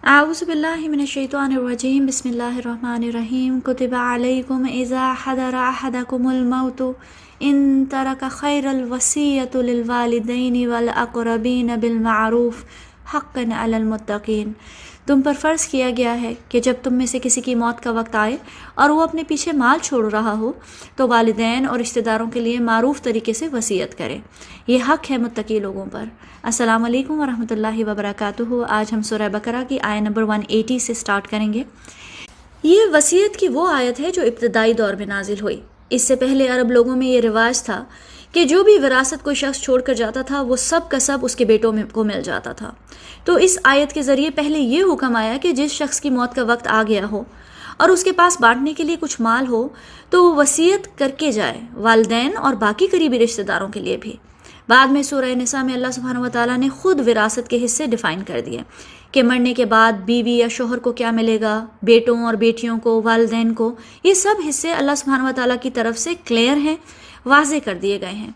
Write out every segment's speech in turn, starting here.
اعوذ باللہ من الشیطان الرجیم بسم اللہ الرحمن الرحیم کتب علیکم اذا حضر احدکم الموت ان ترک خیر الوصیۃ للوالدین والاقربین بالمعروف حقا علی المتقین۔ تم پر فرض کیا گیا ہے کہ جب تم میں سے کسی کی موت کا وقت آئے اور وہ اپنے پیچھے مال چھوڑ رہا ہو تو والدین اور رشتہ داروں کے لیے معروف طریقے سے وصیت کرے، یہ حق ہے متقی لوگوں پر۔ السلام علیکم ورحمۃ اللہ وبرکاتہ۔ آج ہم سورہ بقرہ کی آیت نمبر 180 سے سٹارٹ کریں گے۔ یہ وصیت کی وہ آیت ہے جو ابتدائی دور میں نازل ہوئی۔ اس سے پہلے عرب لوگوں میں یہ رواج تھا کہ جو بھی وراثت کوئی شخص چھوڑ کر جاتا تھا وہ سب کا سب اس کے بیٹوں کو مل جاتا تھا۔ تو اس آیت کے ذریعے پہلے یہ حکم آیا کہ جس شخص کی موت کا وقت آ گیا ہو اور اس کے پاس بانٹنے کے لیے کچھ مال ہو تو وہ وصیت کر کے جائے، والدین اور باقی قریبی رشتہ داروں کے لیے بھی۔ بعد میں سورہ نساء میں اللہ سبحانہ وتعالیٰ نے خود وراثت کے حصے ڈیفائن کر دیے کہ مرنے کے بعد بیوی یا شوہر کو کیا ملے گا، بیٹوں اور بیٹیوں کو، والدین کو۔ یہ سب حصے اللہ سبحانہ وتعالیٰ کی طرف سے کلیئر ہیں، واضح کر دیے گئے ہیں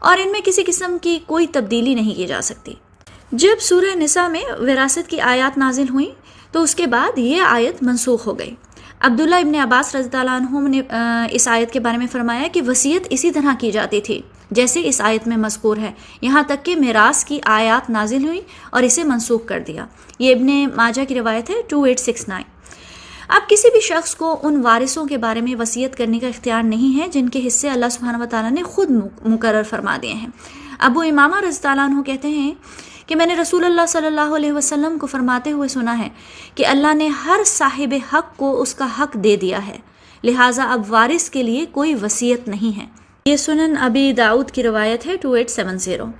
اور ان میں کسی قسم کی کوئی تبدیلی نہیں کی جا سکتی۔ جب سورہ نساء میں وراثت کی آیات نازل ہوئیں تو اس کے بعد یہ آیت منسوخ ہو گئی۔ عبداللہ ابن عباس رضی اللہ عنہ نے اس آیت کے بارے میں فرمایا کہ وصیت اسی طرح کی جاتی تھی جیسے اس آیت میں مذکور ہے، یہاں تک کہ میراث کی آیات نازل ہوئی اور اسے منسوخ کر دیا۔ یہ ابن ماجہ کی روایت ہے 2869۔ اب کسی بھی شخص کو ان وارثوں کے بارے میں وصیت کرنے کا اختیار نہیں ہے جن کے حصے اللہ سبحانہ وتعالیٰ نے خود مقرر فرما دیے ہیں۔ ابو امامہ رضی اللہ عنہ کہتے ہیں کہ میں نے رسول اللہ صلی اللہ علیہ وسلم کو فرماتے ہوئے سنا ہے کہ اللہ نے ہر صاحب حق کو اس کا حق دے دیا ہے، لہٰذا اب وارث کے لیے کوئی وصیت نہیں ہے۔ یہ سنن ابی داؤد کی روایت ہے 2870۔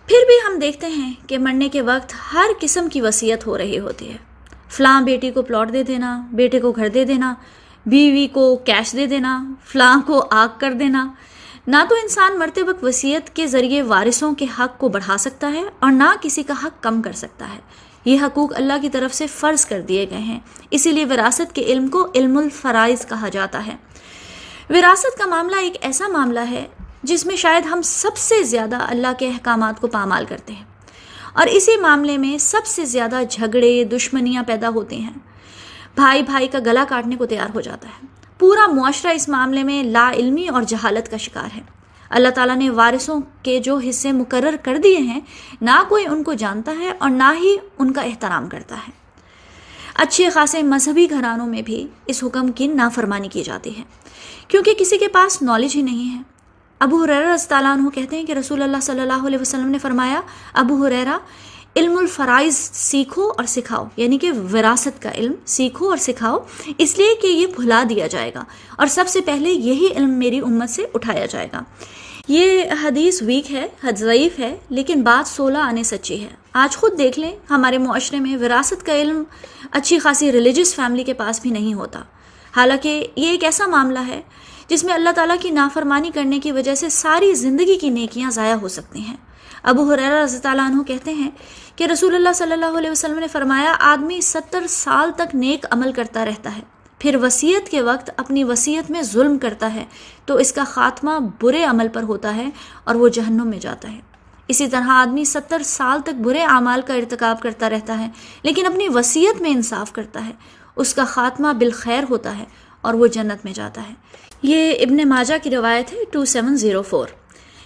پھر بھی ہم دیکھتے ہیں کہ مرنے کے وقت ہر قسم کی وصیت ہو رہی ہوتی ہے۔ فلاں بیٹی کو پلاٹ دے دینا، بیٹے کو گھر دے دینا، بیوی کو کیش دے دینا، فلاں کو آگ کر دینا۔ نہ تو انسان مرتے وقت وصیت کے ذریعے وارثوں کے حق کو بڑھا سکتا ہے اور نہ کسی کا حق کم کر سکتا ہے۔ یہ حقوق اللہ کی طرف سے فرض کر دیے گئے ہیں، اسی لیے وراثت کے علم کو علم الفرائض کہا جاتا ہے۔ وراثت کا معاملہ ایک ایسا معاملہ ہے جس میں شاید ہم سب سے زیادہ اللہ کے احکامات کو پامال کرتے ہیں، اور اسی معاملے میں سب سے زیادہ جھگڑے، دشمنیاں پیدا ہوتی ہیں۔ بھائی بھائی کا گلا کاٹنے کو تیار ہو جاتا ہے۔ پورا معاشرہ اس معاملے میں لا علمی اور جہالت کا شکار ہے۔ اللہ تعالیٰ نے وارثوں کے جو حصے مقرر کر دیے ہیں، نہ کوئی ان کو جانتا ہے اور نہ ہی ان کا احترام کرتا ہے۔ اچھے خاصے مذہبی گھرانوں میں بھی اس حکم کی نافرمانی کی جاتی ہے کیونکہ کسی کے پاس نالج ہی نہیں ہے۔ ابو ہریرہ رضی اللہ عنہ کہتے ہیں کہ رسول اللہ صلی اللہ علیہ وسلم نے فرمایا، ابو ہریرہ، علم الفرائض سیکھو اور سکھاؤ، یعنی کہ وراثت کا علم سیکھو اور سکھاؤ، اس لیے کہ یہ بھلا دیا جائے گا اور سب سے پہلے یہی علم میری امت سے اٹھایا جائے گا۔ یہ حدیث ویک ہے، ضعیف ہے، لیکن بات 16 آنے سچی ہے۔ آج خود دیکھ لیں، ہمارے معاشرے میں وراثت کا علم اچھی خاصی ریلیجس فیملی کے پاس بھی نہیں ہوتا، حالانکہ یہ ایک ایسا معاملہ ہے جس میں اللہ تعالیٰ کی نافرمانی کرنے کی وجہ سے ساری زندگی کی نیکیاں ضائع ہو سکتی ہیں۔ ابو ہریرہ رضی اللہ عنہ کہتے ہیں کہ رسول اللہ صلی اللہ علیہ وسلم نے فرمایا، آدمی 70 سال تک نیک عمل کرتا رہتا ہے، پھر وصیت کے وقت اپنی وصیت میں ظلم کرتا ہے تو اس کا خاتمہ برے عمل پر ہوتا ہے اور وہ جہنم میں جاتا ہے۔ اسی طرح آدمی 70 سال تک برے اعمال کا ارتکاب کرتا رہتا ہے لیکن اپنی وصیت میں انصاف کرتا ہے، اس کا خاتمہ بالخیر ہوتا ہے اور وہ جنت میں جاتا ہے۔ یہ ابن ماجہ کی روایت ہے 2704۔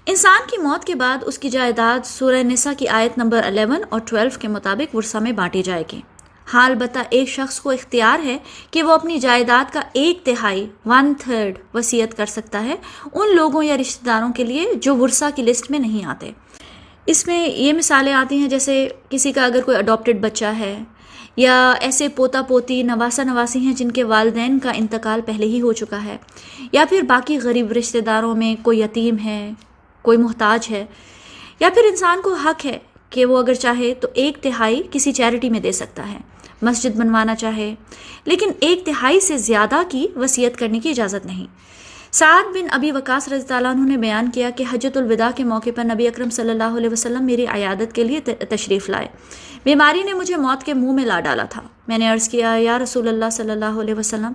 انسان کی موت کے بعد اس کی جائیداد سورہ نساء کی آیت نمبر 11 اور 12 کے مطابق ورثہ میں بانٹی جائے گی۔ حال بتا ایک شخص کو اختیار ہے کہ وہ اپنی جائیداد کا 1/3 1/3 وصیت کر سکتا ہے ان لوگوں یا رشتہ داروں کے لیے جو ورثہ کی لسٹ میں نہیں آتے۔ اس میں یہ مثالیں آتی ہیں جیسے کسی کا اگر کوئی اڈاپٹڈ بچہ ہے یا ایسے پوتا پوتی، نواسا نواسی ہیں جن کے والدین کا انتقال پہلے ہی ہو چکا ہے، یا پھر باقی غریب رشتہ داروں میں کوئی یتیم ہے، کوئی محتاج ہے، یا پھر انسان کو حق ہے کہ وہ اگر چاہے تو 1/3 کسی چیریٹی میں دے سکتا ہے، مسجد بنوانا چاہے، لیکن 1/3 سے زیادہ کی وصیت کرنے کی اجازت نہیں۔ سعد بن ابی وقاص رضی اللہ عنہ نے بیان کیا کہ حجۃ الوداع کے موقع پر نبی اکرم صلی اللہ علیہ وسلم میری عیادت کے لیے تشریف لائے۔ بیماری نے مجھے موت کے منہ میں لا ڈالا تھا۔ میں نے عرض کیا، یا رسول اللہ صلی اللہ علیہ وسلم،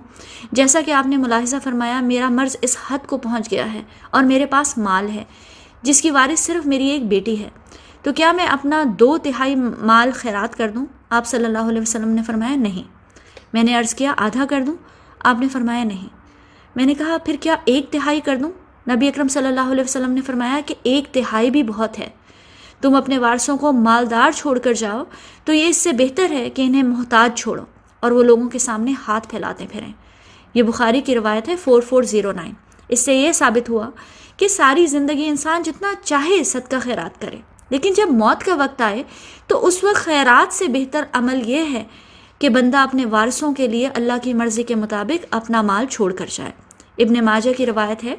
جیسا کہ آپ نے ملاحظہ فرمایا، میرا مرض اس حد کو پہنچ گیا ہے اور میرے پاس مال ہے جس کی وارث صرف میری ایک بیٹی ہے، تو کیا میں اپنا 2/3 مال خیرات کر دوں؟ آپ صلی اللہ علیہ وسلم نے فرمایا نہیں۔ میں نے عرض کیا آدھا کر دوں؟ آپ نے فرمایا نہیں۔ میں نے کہا پھر کیا 1/3 کر دوں؟ نبی اکرم صلی اللہ علیہ وسلم نے فرمایا کہ 1/3 بھی بہت ہے۔ تم اپنے وارثوں کو مالدار چھوڑ کر جاؤ تو یہ اس سے بہتر ہے کہ انہیں محتاج چھوڑو اور وہ لوگوں کے سامنے ہاتھ پھیلاتے پھریں۔ یہ بخاری کی روایت ہے 4409۔ اس سے یہ ثابت ہوا کہ ساری زندگی انسان جتنا چاہے صدقہ خیرات کرے، لیکن جب موت کا وقت آئے تو اس وقت خیرات سے بہتر عمل یہ ہے کہ بندہ اپنے وارثوں کے لیے اللہ کی مرضی کے مطابق اپنا مال چھوڑ کر جائے۔ ابن ماجہ کی روایت ہے،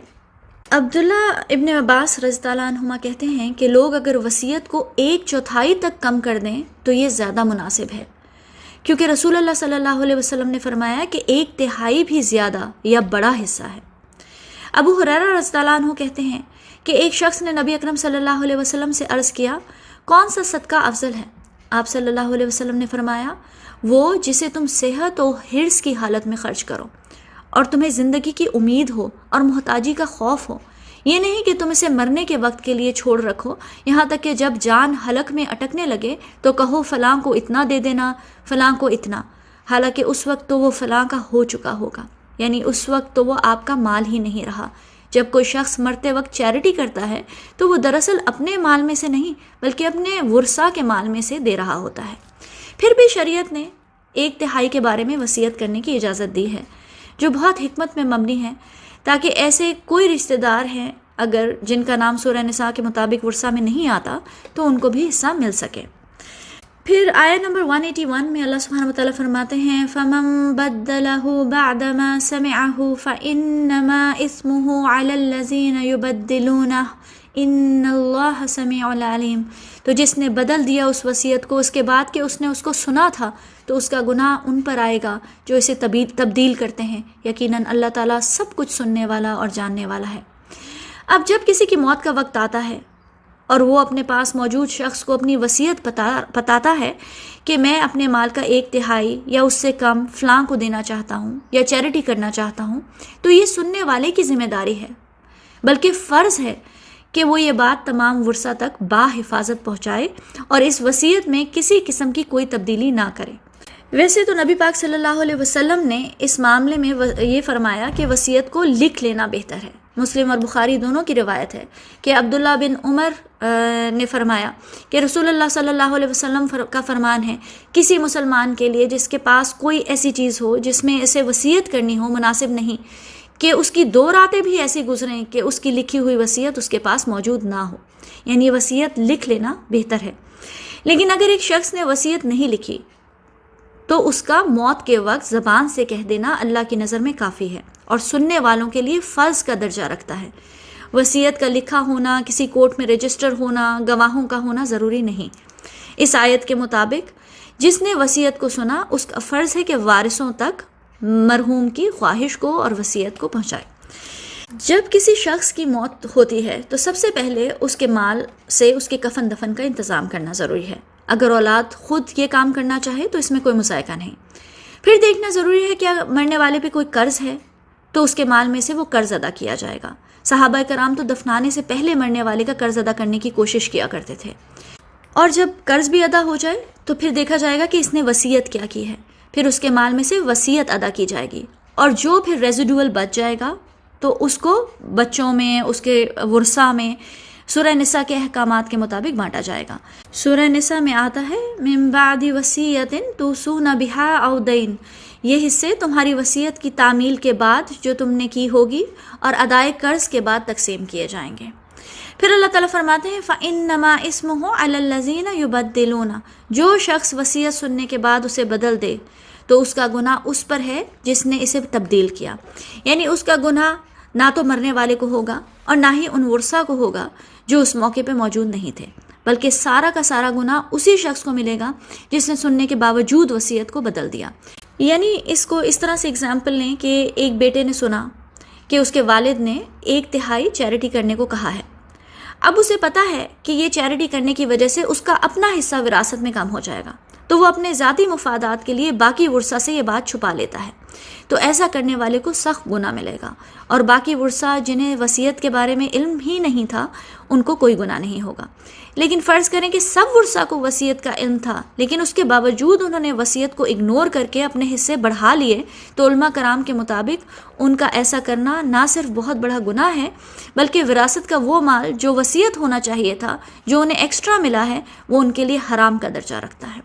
عبداللہ ابن عباس رضی اللہ عنہما کہتے ہیں کہ لوگ اگر وصیت کو 1/4 تک کم کر دیں تو یہ زیادہ مناسب ہے، کیونکہ رسول اللہ صلی اللہ علیہ وسلم نے فرمایا کہ 1/3 بھی زیادہ یا بڑا حصہ ہے۔ ابو ہریرہ رضی اللہ عنہ کہتے ہیں کہ ایک شخص نے نبی اکرم صلی اللہ علیہ وسلم سے عرض کیا، کون سا صدقہ افضل ہے؟ آپ صلی اللہ علیہ وسلم نے فرمایا، وہ جسے تم صحت و حرص کی حالت میں خرچ کرو اور تمہیں زندگی کی امید ہو اور محتاجی کا خوف ہو، یہ نہیں کہ تم اسے مرنے کے وقت کے لیے چھوڑ رکھو، یہاں تک کہ جب جان حلق میں اٹکنے لگے تو کہو فلاں کو اتنا دے دینا، فلاں کو اتنا، حالانکہ اس وقت تو وہ فلاں کا ہو چکا ہوگا، یعنی اس وقت تو وہ آپ کا مال ہی نہیں رہا۔ جب کوئی شخص مرتے وقت چیریٹی کرتا ہے تو وہ دراصل اپنے مال میں سے نہیں بلکہ اپنے ورثاء کے مال میں سے دے رہا ہوتا ہے۔ پھر بھی شریعت نے 1/3 کے بارے میں وصیت کرنے کی اجازت دی ہے، جو بہت حکمت میں مبنی ہے، تاکہ ایسے کوئی رشتہ دار ہیں اگر جن کا نام سورہ نساء کے مطابق ورثہ میں نہیں آتا تو ان کو بھی حصہ مل سکے۔ پھر آیت نمبر 181 میں اللہ سبحانہ وتعالیٰ فرماتے ہیں، فَمَن بَدَّلَهُ بَعْدَمَا سَمِعَهُ فَإِنَّمَا إِثْمُهُ عَلَى الَّذِينَ يُبَدِّلُونَهُ إِنَّ اللَّهَ سَمِيعٌ عَلِيمٌ۔ تو جس نے بدل دیا اس وصیت کو اس کے بعد کہ اس نے اس کو سنا تھا تو اس کا گناہ ان پر آئے گا جو اسے تبدیل کرتے ہیں، یقیناً اللہ تعالیٰ سب کچھ سننے والا اور جاننے والا ہے۔ اب جب کسی کی موت کا وقت آتا ہے اور وہ اپنے پاس موجود شخص کو اپنی وصیت بتاتا ہے کہ میں اپنے مال کا 1/3 یا اس سے کم فلاں کو دینا چاہتا ہوں یا چیریٹی کرنا چاہتا ہوں، تو یہ سننے والے کی ذمہ داری ہے، بلکہ فرض ہے کہ وہ یہ بات تمام ورثہ تک باحفاظت پہنچائے اور اس وصیت میں کسی قسم کی کوئی تبدیلی نہ کرے۔ ویسے تو نبی پاک صلی اللہ علیہ وسلم نے اس معاملے میں یہ فرمایا کہ وصیت کو لکھ لینا بہتر ہے۔ مسلم اور بخاری دونوں کی روایت ہے کہ عبداللہ بن عمر نے فرمایا کہ رسول اللہ صلی اللہ علیہ وسلم کا فرمان ہے، کسی مسلمان کے لیے جس کے پاس کوئی ایسی چیز ہو جس میں اسے وصیت کرنی ہو، مناسب نہیں کہ اس کی 2 راتیں بھی ایسی گزریں کہ اس کی لکھی ہوئی وصیت اس کے پاس موجود نہ ہو، یعنی وصیت لکھ لینا بہتر ہے۔ لیکن اگر ایک شخص نے وصیت نہیں لکھی تو اس کا موت کے وقت زبان سے کہہ دینا اللہ کی نظر میں کافی ہے اور سننے والوں کے لیے فرض کا درجہ رکھتا ہے۔ وصیت کا لکھا ہونا، کسی کورٹ میں رجسٹر ہونا، گواہوں کا ہونا ضروری نہیں۔ اس آیت کے مطابق جس نے وصیت کو سنا اس کا فرض ہے کہ وارثوں تک مرحوم کی خواہش کو اور وصیت کو پہنچائے۔ جب کسی شخص کی موت ہوتی ہے تو سب سے پہلے اس کے مال سے اس کے کفن دفن کا انتظام کرنا ضروری ہے۔ اگر اولاد خود یہ کام کرنا چاہے تو اس میں کوئی مذائقہ نہیں۔ پھر دیکھنا ضروری ہے کہ اگر مرنے والے پہ کوئی قرض ہے تو اس کے مال میں سے وہ قرض ادا کیا جائے گا۔ صحابہ کرام تو دفنانے سے پہلے مرنے والے کا قرض ادا کرنے کی کوشش کیا کرتے تھے، اور جب قرض بھی ادا ہو جائے تو پھر دیکھا جائے گا کہ اس نے وصیت کیا کی ہے، پھر اس کے مال میں سے وصیت ادا کی جائے گی، اور جو پھر ریزیڈول بچ جائے گا تو اس کو بچوں میں، اس کے ورثاء میں سورہ نساء کے احکامات کے مطابق بانٹا جائے گا۔ سورہ نساء میں آتا ہے، من بعد وصیۃ توصون بہا او دین، یہ حصے تمہاری وصیت کی تعمیل کے بعد جو تم نے کی ہوگی اور ادائے قرض کے بعد تقسیم کیے جائیں گے۔ پھر اللہ تعالیٰ فرماتے ہیں، فَإِنَّمَا اسْمُهُ عَلَى الَّذِينَ يُبَدِّلُونَ، جو شخص وصیت سننے کے بعد اسے بدل دے تو اس کا گناہ اس پر ہے جس نے اسے تبدیل کیا، یعنی اس کا گناہ نہ تو مرنے والے کو ہوگا اور نہ ہی ان ورثاء کو ہوگا جو اس موقع پہ موجود نہیں تھے، بلکہ سارا کا سارا گناہ اسی شخص کو ملے گا جس نے سننے کے باوجود وصیت کو بدل دیا۔ یعنی اس کو اس طرح سے اگزامپل لیں کہ ایک بیٹے نے سنا کہ اس کے والد نے 1/3 چیریٹی کرنے کو کہا ہے، اب اسے پتا ہے کہ یہ چیریٹی کرنے کی وجہ سے اس کا اپنا حصہ وراثت میں کم ہو جائے گا، تو وہ اپنے ذاتی مفادات کے لیے باقی ورثہ سے یہ بات چھپا لیتا ہے تو ایسا کرنے والے کو سخت گناہ ملے گا، اور باقی ورثہ جنہیں وصیت کے بارے میں علم ہی نہیں تھا ان کو کوئی گناہ نہیں ہوگا۔ لیکن فرض کریں کہ سب ورثہ کو وصیت کا علم تھا، لیکن اس کے باوجود انہوں نے وصیت کو اگنور کر کے اپنے حصے بڑھا لیے، تو علماء کرام کے مطابق ان کا ایسا کرنا نہ صرف بہت بڑا گناہ ہے، بلکہ وراثت کا وہ مال جو وصیت ہونا چاہیے تھا، جو انہیں ایکسٹرا ملا ہے، وہ ان کے لیے حرام کا درجہ رکھتا ہے۔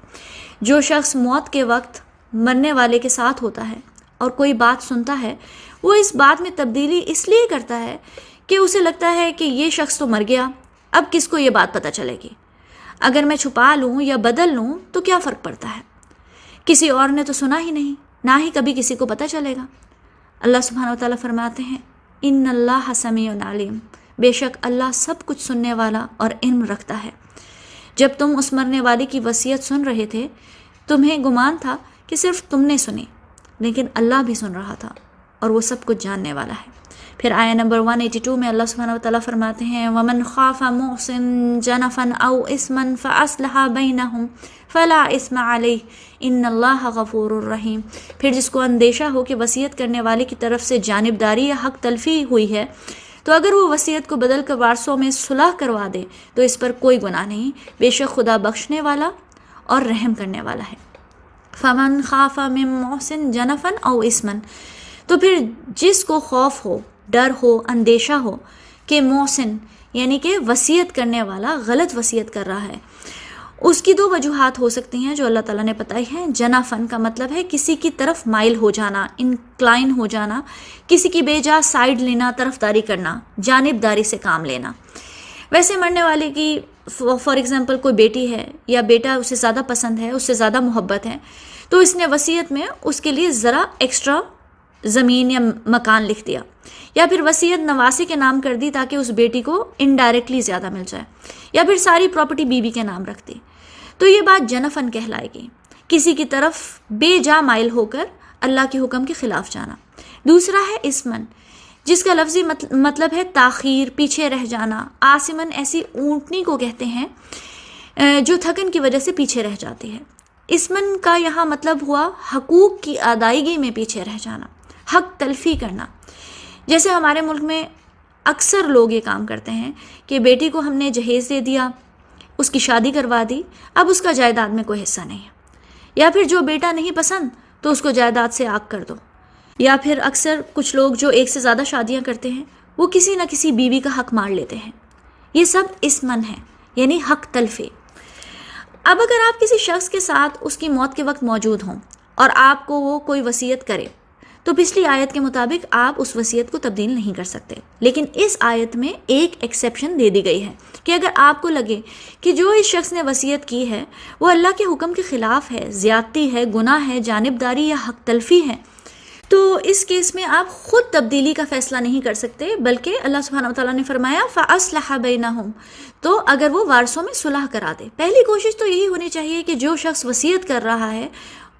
جو شخص موت کے وقت مرنے والے کے ساتھ ہوتا ہے اور کوئی بات سنتا ہے، وہ اس بات میں تبدیلی اس لیے کرتا ہے کہ اسے لگتا ہے کہ یہ شخص تو مر گیا، اب کس کو یہ بات پتہ چلے گی، اگر میں چھپا لوں یا بدل لوں تو کیا فرق پڑتا ہے، کسی اور نے تو سنا ہی نہیں، نہ ہی کبھی کسی کو پتہ چلے گا۔ اللہ سبحانہ وتعالیٰ فرماتے ہیں ان اللہ سمیع علیم، بے شک اللہ سب کچھ سننے والا اور علم رکھتا ہے۔ جب تم اس مرنے والے کی وصیت سن رہے تھے، تمہیں گمان تھا کہ صرف تم نے سنی، لیکن اللہ بھی سن رہا تھا اور وہ سب کچھ جاننے والا ہے۔ پھر آیہ نمبر 182 میں اللہ سبحانہ وتعالیٰ فرماتے ہیں وَمَنْ خَافَ مُحْصٍ جَنَفًا أَوْ إِثْمًا فَأَصْلَحَ بَيْنَهُمْ فَلَا إِثْمَ عَلَيْهِ إِنَّ اللَّهَ غَفُورٌ رَحِيمٌ۔ پھر جس کو اندیشہ ہو کہ وصیت کرنے والے کی طرف سے جانبداری یا حق تلفی ہوئی ہے، تو اگر وہ وصیت کو بدل کر وارثوں میں صلح کروا دے تو اس پر کوئی گناہ نہیں، بے شک خدا بخشنے والا اور رحم کرنے والا ہے۔ فَمَنْ خَافَ مِن مُحْصٍ جَنَفًا أَوْ إِثْمًا، تو پھر جس کو خوف ہو، ڈر ہو، اندیشہ ہو کہ محسن یعنی کہ وصیت کرنے والا غلط وصیت کر رہا ہے، اس کی دو وجوہات ہو سکتی ہیں جو اللہ تعالیٰ نے بتائی ہیں۔ جنفن کا مطلب ہے کسی کی طرف مائل ہو جانا، انکلائن ہو جانا، کسی کی بے جا سائڈ لینا، طرفداری کرنا، جانبداری سے کام لینا۔ ویسے مرنے والے کی فار ایگزامپل کوئی بیٹی ہے یا بیٹا اسے زیادہ پسند ہے، اس سے زیادہ محبت ہے، تو اس نے وصیت میں اس کے لیے ذرا ایکسٹرا زمین یا مکان لکھ دیا، یا پھر وصیت نواسی کے نام کر دی تاکہ اس بیٹی کو انڈائریکٹلی زیادہ مل جائے، یا پھر ساری پراپرٹی بیوی کے نام رکھ دی، تو یہ بات جنفن کہلائے گی، کسی کی طرف بے جا مائل ہو کر اللہ کے حکم کے خلاف جانا۔ دوسرا ہے اسمن، جس کا لفظی مطلب ہے تاخیر، پیچھے رہ جانا۔ آسمن ایسی اونٹنی کو کہتے ہیں جو تھکن کی وجہ سے پیچھے رہ جاتی ہے۔ اسمن کا یہاں مطلب ہوا حقوق کی ادائیگی میں پیچھے رہ جانا، حق تلفی کرنا۔ جیسے ہمارے ملک میں اکثر لوگ یہ کام کرتے ہیں کہ بیٹی کو ہم نے جہیز دے دیا، اس کی شادی کروا دی، اب اس کا جائیداد میں کوئی حصہ نہیں ہے، یا پھر جو بیٹا نہیں پسند تو اس کو جائیداد سے آگ کر دو، یا پھر اکثر کچھ لوگ جو ایک سے زیادہ شادیاں کرتے ہیں وہ کسی نہ کسی بیوی کا حق مار لیتے ہیں۔ یہ سب اسمن ہے، یعنی حق تلفی۔ اب اگر آپ کسی شخص کے ساتھ اس کی موت کے وقت موجود ہوں اور آپ کو وہ کوئی وصیت کرے تو پچھلی آیت کے مطابق آپ اس وصیت کو تبدیل نہیں کر سکتے، لیکن اس آیت میں ایک ایکسیپشن دے دی گئی ہے کہ اگر آپ کو لگے کہ جو اس شخص نے وصیت کی ہے وہ اللہ کے حکم کے خلاف ہے، زیادتی ہے، گناہ ہے، جانبداری یا حق تلفی ہے، تو اس کیس میں آپ خود تبدیلی کا فیصلہ نہیں کر سکتے، بلکہ اللہ سبحانہ وتعالیٰ نے فرمایا فَأَصْلَحَ بَيْنَهُمْ، تو اگر وہ وارثوں میں صلح کرا دے۔ پہلی کوشش تو یہی ہونی چاہیے کہ جو شخص وصیت کر رہا ہے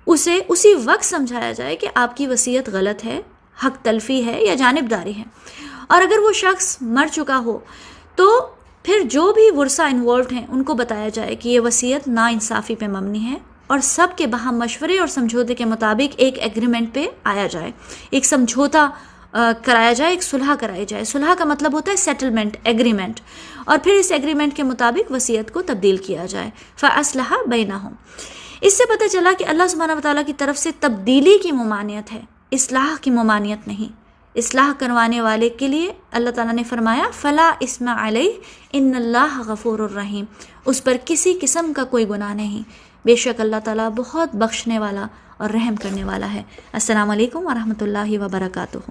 اسے اسی وقت سمجھایا جائے کہ آپ کی وصیت غلط ہے، حق تلفی ہے یا جانبداری ہے، اور اگر وہ شخص مر چکا ہو تو پھر جو بھی ورثہ انوالوڈ ہیں ان کو بتایا جائے کہ یہ وصیت نا انصافی پہ مبنی ہے، اور سب کے باہم مشورے اور سمجھوتے کے مطابق ایک ایگریمنٹ پہ آیا جائے، ایک سمجھوتا کرایا جائے، ایک صلح کرائی جائے۔ صلح کا مطلب ہوتا ہے سیٹلمنٹ، ایگریمنٹ، اور پھر اس ایگریمنٹ کے مطابق وصیت کو تبدیل کیا جائے۔ فَأَصْلَحَ بَيْنَهُمْ، اس سے پتہ چلا کہ اللہ سبحانہ وتعالیٰ کی طرف سے تبدیلی کی ممانعت ہے، اصلاح کی ممانعت نہیں۔ اصلاح کروانے والے کے لیے اللہ تعالیٰ نے فرمایا فَلَا إِثْمَ عَلَيْهِ إِنَّ اللَّهَ غَفُورٌ رَحِيمٌ، اس پر کسی قسم کا کوئی گناہ نہیں، بے شک اللہ تعالیٰ بہت بخشنے والا اور رحم کرنے والا ہے۔ السلام علیکم ورحمۃ اللہ وبرکاتہ۔